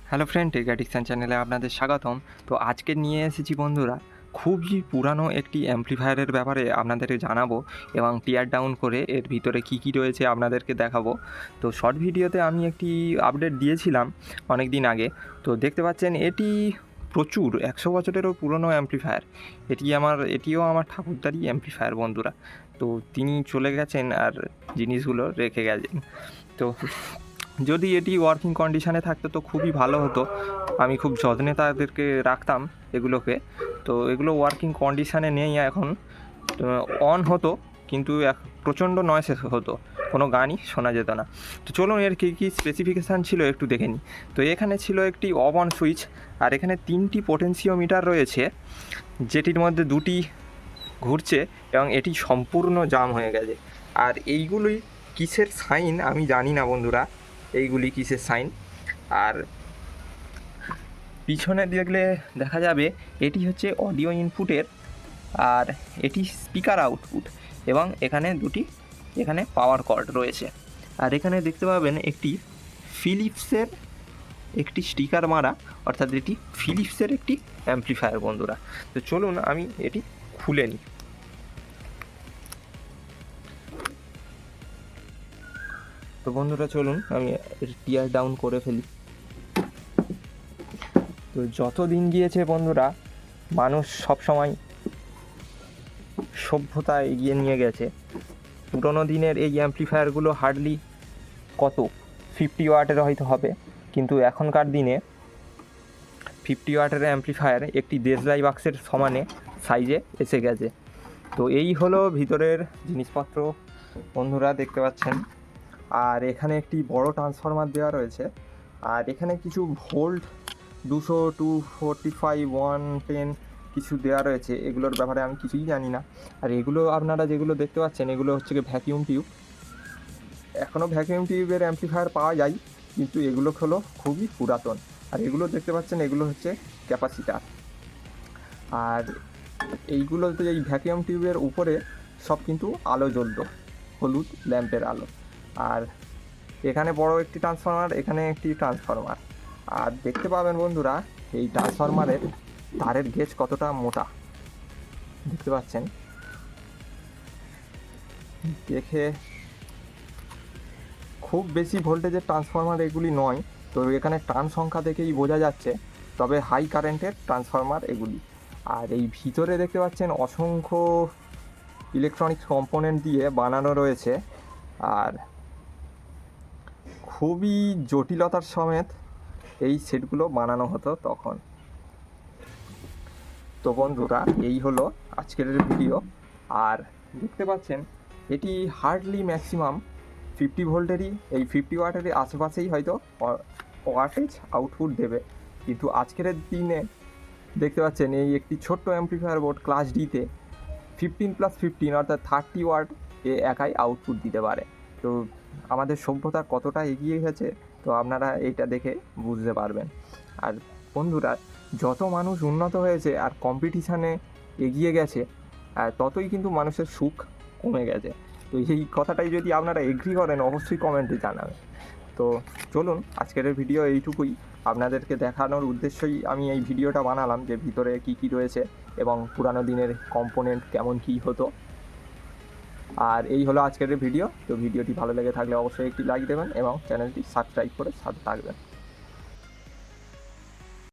Hello friend, take addiction চ্যানেলে আপনাদের স্বাগতম। তো আজকে নিয়ে এসেছি বন্ধুরা খুবই পুরানো একটি অ্যাম্প্লিফায়ারের ব্যাপারে আপনাদেরকে জানাবো এবং টিয়ার ডাউন করে এর ভিতরে কী কী রয়েছে আপনাদেরকে দেখাবো। তো শর্ট ভিডিওতে আমি একটি আপডেট দিয়েছিলাম অনেক দিন আগে। তো দেখতে পাচ্ছেন এটি প্রচুর 100 বছরেরও পুরনো অ্যাম্প্লিফায়ার। এটিও আমার ঠাকুরদারই অ্যাম্প্লিফায়ার বন্ধুরা। তো তিনি চলে গেছেন আর জিনিসগুলো রেখে গেছেন। তো যদি এটি ওয়ার্কিং কন্ডিশানে থাকতো তো খুবই ভালো হতো। আমি খুব যত্নে তাদেরকে রাখতাম এগুলোকে। তো এগুলো ওয়ার্কিং কন্ডিশানে নেই এখন। অন হতো কিন্তু প্রচণ্ড নয়েজ হতো, কোনো গানই শোনা যেত না। তো চলুন এর কী কী স্পেসিফিকেশান ছিল একটু দেখে নিই। তো এখানে ছিল একটি অফ অন সুইচ, আর এখানে 3টি পোটেনশিওমিটার রয়েছে, যেটির মধ্যে 2টি ঘুরছে এবং এটি সম্পূর্ণ জাম হয়ে গেছে। আর এইগুলি কিসের সাইন আমি জানি না বন্ধুরা, এইগুলি কিসের সাইন। আর পিছনে দেখলে দেখা যাবে এটি হচ্ছে অডিও ইনপুটের, আর এটি স্পিকার আউটপুট, এবং এখানে পাওয়ার কর্ড রয়েছে। আর এখানে দেখতে পাবেন একটি ফিলিপসের একটি স্টিকার মারা, অর্থাৎ এটি ফিলিপসের একটি অ্যাম্প্লিফায়ার বন্ধুরা। তো চলুন আমি এটি খুলে নিই। তো বন্ধুরা চলুন আমি টিয়ার ডাউন করে ফেলি। তো যত দিন গিয়েছে বন্ধুরা, মানুষ সবসময় সভ্যতা এগিয়ে নিয়ে গেছে। পুরোনো দিনের এই অ্যাম্প্লিফায়ারগুলো হার্ডলি 50 ওয়াটের হয়তো হবে, কিন্তু এখনকার দিনে 50 ওয়াটের অ্যাম্প্লিফায়ার একটি দেশলাই বাক্সের সমানে সাইজে এসে গেছে। তো এই হলো ভিতরের জিনিসপত্র বন্ধুরা, দেখতে পাচ্ছেন। আর এখানে একটি বড় ট্রান্সফরমার দেওয়া রয়েছে, আর এখানে কিছু ভোল্ট 200, 245, 110 কিছু দেওয়া রয়েছে। এগুলোর ব্যাপারে আমি কিছুই জানি না। আর এগুলো আপনারা যেগুলো দেখতে পাচ্ছেন এগুলো হচ্ছে কি ভ্যাকিউম টিউব। এখনও ভ্যাকিউম টিউবের অ্যাম্প্লিফায়ার পাওয়া যায়, কিন্তু এগুলো হলো খুবই পুরাতন। আর এগুলো দেখতে পাচ্ছেন এগুলো হচ্ছে ক্যাপাসিটার। আর এইগুলোতে এই ভ্যাকিউম টিউবের উপরে সব কিন্তু আলো জ্বলতো, হলুদ ল্যাম্পের আলো। আর এখানে বড় একটি ট্রান্সফরমার, এখানে একটি ট্রান্সফরমার। আর দেখতে পাবেন বন্ধুরা এই ট্রান্সফরমারের তারের গেজ কতটা মোটা, দেখতে পাচ্ছেন। দেখে খুব বেশি ভোল্টেজের ট্রান্সফরমার এগুলি নয়, তো এখানে টার্ন সংখ্যা দেখেই বোঝা যাচ্ছে, তবে হাই কারেন্টের ট্রান্সফরমার এগুলি। আর এই ভিতরে দেখতে পাচ্ছেন অসংখ্য ইলেকট্রনিক্স কম্পোনেন্ট দিয়ে বানানো রয়েছে, আর খুবই জটিলতার সমেত এই সেটগুলো বানানো হতো তখন। তো বন্ধুরা এই হলো আজকের ভিডিও। আর দেখতে পাচ্ছেন এটি হার্ডলি ম্যাক্সিমাম 50 ভোল্টেরই, এই 50 ওয়াটেরই আশেপাশেই হয়তো ওয়াটেজ আউটপুট দেবে। কিন্তু আজকের দিনে দেখতে পাচ্ছেন এই একটি ছোট্ট অ্যাম্প্লিফায়ার বোর্ড ক্লাস ডিতে 15+15 অর্থাৎ 30 ওয়াট এ একাই আউটপুট দিতে পারে। তো আমাদের সভ্যতা কতটা এগিয়ে গেছে তো আপনারা এটা দেখে বুঝতে পারবেন। আর বন্ধুরা যত মানুষ উন্নত হয়েছে আর কম্পিটিশানে এগিয়ে গেছে, ততই কিন্তু মানুষের সুখ কমে গেছে। তো এই কথাটাই যদি আপনারা এগ্রি করেন অবশ্যই কমেন্টে জানাবেন। তো চলুন আজকের ভিডিও এইটুকুই, আপনাদেরকে দেখানোর উদ্দেশ্যই আমি এই ভিডিওটা বানালাম যে ভিতরে কী কী রয়েছে এবং পুরানো দিনের কম্পোনেন্ট কেমন কী হতো। আর এই হলো আজকের ভিডিও। তো ভিডিওটি ভালো লেগে থাকলে অবশ্যই একটি লাইক দেবেন এবং চ্যানেলটি সাবস্ক্রাইব করে সাথে থাকবেন।